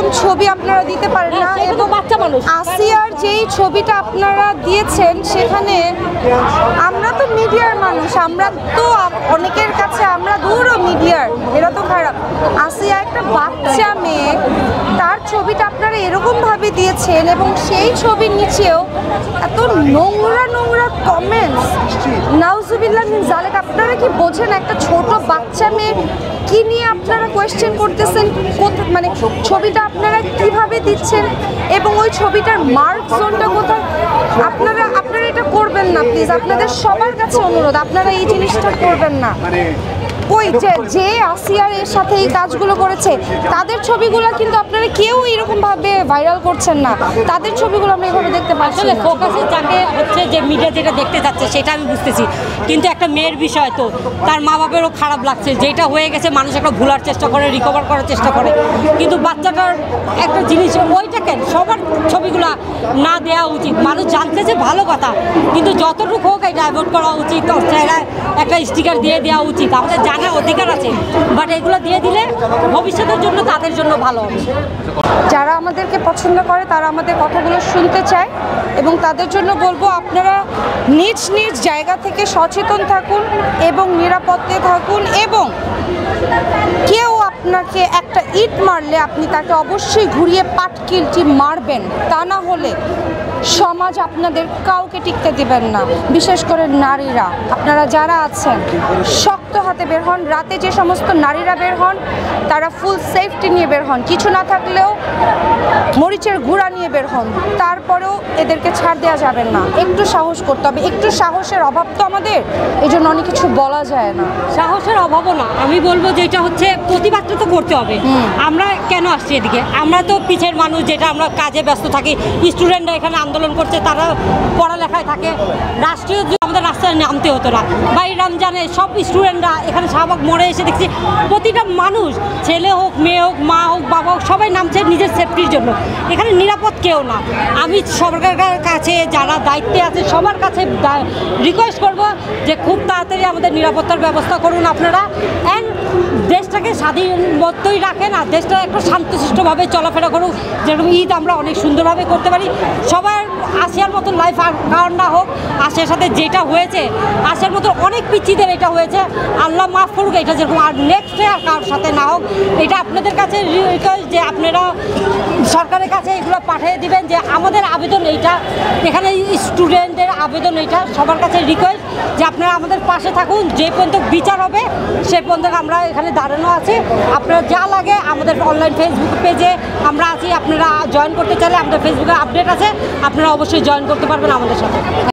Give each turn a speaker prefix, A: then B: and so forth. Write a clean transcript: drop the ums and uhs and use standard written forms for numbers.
A: এরকম ছবি আপনারা দিতে পারেন না। এবং আসিয়ার যেই ছবিটা আপনারা দিয়েছেন সেখানে আমরা তো মিডিয়ার মানুষ, আমরা তো অনেকের কাছে আমরা দূরও মিডিয়ার, এরা তো খারাপ। আসিয়া একটা বাচ্চা মেয়ে, তার ছবিটা আপনারা এরকমভাবে দিয়েছেন এবং সেই ছবির নিচেও এত নোংরা নোংরা কমেন্টস, নাউজুবিল্লাহ মিন যালিক। আপনারা কি বোঝেন একটা ছোট বাচ্চা মেয়ে কি নিয়ে আপনারা কোয়েশ্চেন করতেছেন? মানে ছবিটা আপনারা কিভাবে দিচ্ছেন এবং ওই ছবিটার মার্ক জোনটা কোথায়? আপনারা এটা করবেন না প্লিজ, আপনাদের সবার কাছে অনুরোধ, আপনারা এই জিনিসটা করবেন না। ওই যে আসিয়ার এর সাথে এই কাজগুলো করেছে তাদের ছবিগুলো কিন্তু আপনারা কেউ এরকমভাবে ভাইরাল করছেন না, তাদের ছবিগুলো আমরা এভাবে দেখতে পাচ্ছি।
B: আসলে ফোকাসে যাকে হচ্ছে যে মিডিয়া যেটা দেখতে যাচ্ছে সেটা আমি বুঝতেছি, কিন্তু একটা মেয়ের বিষয় তো তার মা বাবারও খারাপ লাগছে, যেটা হয়ে গেছে মানুষ একটা ভুলার চেষ্টা করে, রিকভার করার চেষ্টা করে, কিন্তু বাচ্চাটার একটা জিনিস ওইটা কেন সবার ছবিগুলা না দেওয়া উচিত। মানুষ জানতে যে ভালো কথা, কিন্তু যতটুকু হোক এটা অ্যাভয়েড করা উচিত, একটা স্টিকার দিয়ে দেওয়া উচিত। আমাদের অধিকার আছে, বাট এগুলো দিয়ে দিলে ভবিষ্যতের জন্য তাদের জন্য ভালো হবে।
A: যারা আমাদেরকে পছন্দ করে তারা আমাদের কথাগুলো শুনতে চায় এবং তাদের জন্য বলবো আপনারা নিজ নিজ জায়গা থেকে সচেতন থাকুন এবং নিরাপদে থাকুন, এবং কেউ আপনাকে একটা ইট মারলে আপনি তাকে অবশ্যই ঘুরিয়ে পাটকিলটি মারবেন, তা না হলে সমাজ আপনাদের কাউকে টিকতে দেবেন না। বিশেষ করে নারীরা, আপনারা যারা আছেন শক্ত হাতে বের হন। রাতে যে সমস্ত নারীরা বের হন তারা ফুল সেফটি নিয়ে বের হন, কিছু না থাকলেও মরিচের গুঁড়া নিয়ে বের হন, তারপরেও এদেরকে ছাড় দেওয়া যাবে না। একটু সাহস করতে হবে, একটু সাহসের অভাব তো আমাদের, এই জন্য অনেক কিছু বলা যায় না।
B: সাহসের অভাবও না, আমি বলবো যে এটা হচ্ছে প্রতিবাদটা তো করতে হবে। আমরা কেন আসছি এদিকে? আমরা তো পিছের মানুষ, যেটা আমরা কাজে ব্যস্ত থাকি। স্টুডেন্টরা এখানে আন্দোলন করছে, তারা পড়ালেখায় থাকে। রাষ্ট্রীয় আমাদের রাস্তায় নামতে হতো না, বা এই রমজানে সব স্টুডেন্টরা এখানে শাহবাগ মোড়ে এসে দেখছি প্রতিটা মানুষ, ছেলে হোক মেয়ে হোক মা হোক বাবা হোক, সবাই নামছে নিজের সেফটির জন্য। এখানে নিরাপদ কেউ না। আমি সরকারের কাছে যারা দায়িত্বে আছে সবার কাছে রিকোয়েস্ট করব যে খুব তাড়াতাড়ি আমাদের নিরাপত্তার ব্যবস্থা করুন আপনারা, অ্যান্ড দেশটাকে স্বাধীনবদ্ধই রাখেন, আর দেশটা একটু শান্তশিষ্টভাবে চলাফেরা করুক, যেরকম ঈদ আমরা অনেক সুন্দরভাবে করতে পারি। সবার আসিয়ার মতন লাইফ আর কারণ না হোক, আসিয়ার সাথে যেটা হয়েছে, আসিয়ার মতো অনেক পিচ্চিদের এটা হয়েছে, আল্লাহ মাফ করুক এটা যেরকম, আর নেক্সটে আর কারোর সাথে না হোক। এটা আপনাদের কাছে রিকোয়েস্ট যে আপনারা সরকারের কাছে এগুলো পাঠিয়ে দিবেন যে আমাদের আবেদন এইটা, এখানে স্টুডেন্টদের আবেদন এইটা, সবার কাছে রিকোয়েস্ট যে আপনারা আমাদের পাশে থাকুন, যে পর্যন্ত বিচার হবে সে পর্যন্ত আমরা এখানে দাঁড়ানো আছি। আপনারা যা লাগে আমাদের অনলাইন ফেসবুক পেজে আমরা আছি, আপনারা জয়েন করতে চাইলে আমাদের ফেসবুকে আপডেট আছে, আপনারা অবশ্যই জয়েন করতে পারবেন আমাদের সাথে।